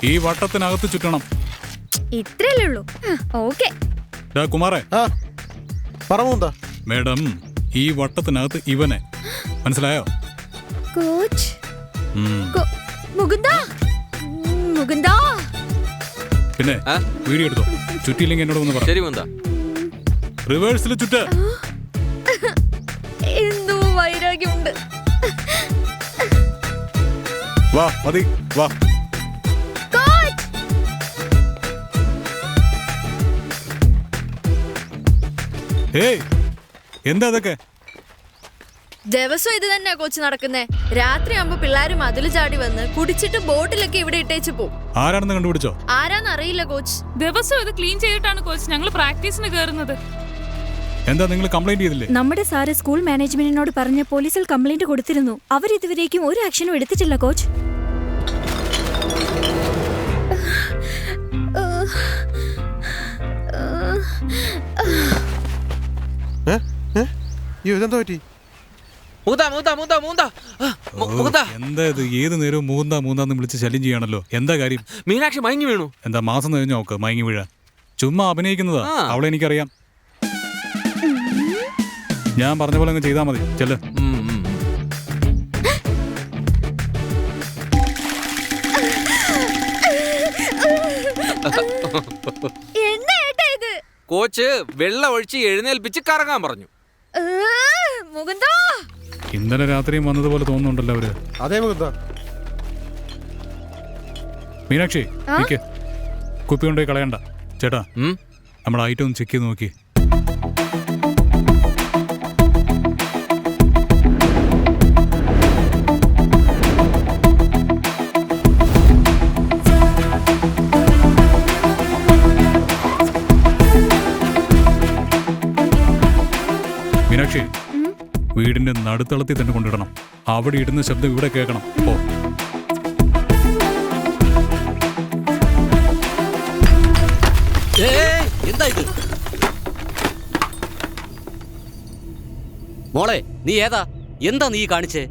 ഈ വട്ടത്തിനകത്ത് ചുറ്റണം. ഇത്രയല്ലേ ഉള്ളൂ. Okay. കുമാറേ, പറമുന്താ madam, ഈ വട്ടത്തിനകത്ത് ഇവനെ മനസ്സിലായോ? കോച്ച് മുകുന്ദ, മുകുന്ദ. പിന്നെ വീഡിയോ എടുത്തോ. ചുറ്റിയില്ലെങ്കിൽ എന്നോട് ഒന്ന് പറ. ശരി മുന്താ. റിവേഴ്സിൽ ചുറ്റ. എന്തോ വൈരാഗ്യമുണ്ട്. വാ മതി, വാ. ഏയ്, എന്താ അതൊക്കെ? ദിവസം ഇത് തന്നെ കോച്ച് നടക്കുന്നേ. രാത്രിയാകുമ്പോ പിള്ളേര് മതില് ചാടി വന്ന് കുടിച്ചിട്ട് ബോട്ടിലൊക്കെ ഇവിടെ ഇട്ടേച്ച് പോവും. ആരാണെന്ന് കണ്ടുപിടിച്ചോ? ആരാന്ന് അറിയില്ല കോച്ച്. ദിവസം ഇത് ക്ലീൻ ചെയ്തിട്ടാണ് കോച്ച് ഞങ്ങൾ പ്രാക്ടീസിന് കയറുന്നത്. എന്താ നിങ്ങൾ കംപ്ലൈന്റ് ചെയ്തില്ലേ? നമ്മുടെ സാറ് സ്കൂൾ മാനേജ്മെന്റിനോട് പറഞ്ഞ പോലീസിൽ കംപ്ലൈന്റ് കൊടുത്തിരുന്നു. അവരിതുവരേക്കും ഒരു ആക്ഷനും എടുത്തിട്ടില്ല കോച്ച്. ഇതെന്താ പറ്റി? എന്താ ഇത്? ഏത് നേരവും മൂന്നാന്ന് വിളിച്ച് ശല്യം ചെയ്യാണല്ലോ. എന്താ കാര്യം? മീനാക്ഷി മയങ്ങി വീണു. എന്താ മാസം കഴിഞ്ഞ് നോക്ക് മയങ്ങി വീഴാൻ? ചുമ്മാ അഭിനയിക്കുന്നതാ. അവളെ എനിക്കറിയാം. ഞാൻ പറഞ്ഞ പോലെ അങ്ങ് ചെയ്താൽ മതി. ചെല്ല്. കോച്ച് വെള്ളം ഒഴിച്ച് എഴുന്നേൽപ്പിച്ച് കറങ്ങാൻ പറഞ്ഞു. ഇന്നലെ രാത്രിയും വന്നതുപോലെ തോന്നുന്നുണ്ടല്ലോ അവര്. അതേ മുകുന്ദ. മീനാക്ഷി, കുപ്പി കൊണ്ടുപോയി കളയണ്ട. ചേട്ടാ, നമ്മുടെ ഐറ്റം ഒന്ന് ചെക്ക് ചെയ്ത് നോക്കി. മീനാക്ഷി, വീടിന്റെ നടുത്തളത്തിൽ തന്നെ കൊണ്ടിടണം. അവിടെ ഇടുന്ന ശബ്ദം ഇവിടെ കേൾക്കണം. ഓ, എന്താ ഇത്? മോളെ, നീ ഏതാ? എന്താ നീ കാണിച്ചേ?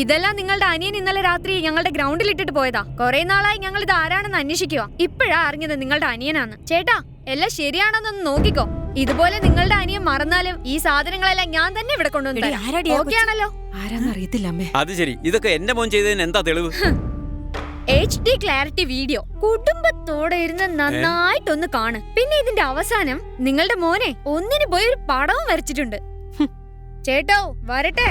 ഇതെല്ലാം നിങ്ങളുടെ അനിയൻ ഇന്നലെ രാത്രി ഞങ്ങളുടെ ഗ്രൗണ്ടിൽ ഇട്ടിട്ട് പോയതാ. കുറെ നാളായി ഞങ്ങൾ ഇത് ആരാണെന്ന് അന്വേഷിക്കുക. ഇപ്പോഴാ അറിഞ്ഞത് നിങ്ങളുടെ അനിയനാണ്. ചേട്ടാ, എല്ലാം ശരിയാണെന്നൊന്ന് നോക്കിക്കോ. ഇതുപോലെ നിങ്ങളുടെ അനിയൻ മറന്നാലും ഈ സാധനങ്ങളെല്ലാം ഞാൻ തന്നെ ഇവിടെ കൊണ്ടുവന്നോ. ആരാന്നറിയത്തില്ല അമ്മേ. അത് ശരി, ഇതൊക്കെ എന്റെ മോൻ ചെയ്തതിന് എന്താ തെളിവ്? HD ക്ലാരിറ്റി വീഡിയോ കുടുംബത്തോടെ ഇരുന്ന് നന്നായിട്ടൊന്ന് കാണ്. പിന്നെ ഇതിന്റെ അവസാനം നിങ്ങളുടെ മോനെ ഒന്നിന് പോയി ഒരു പടവും വരച്ചിട്ടുണ്ട്. ചേട്ടോ, വരട്ടെ.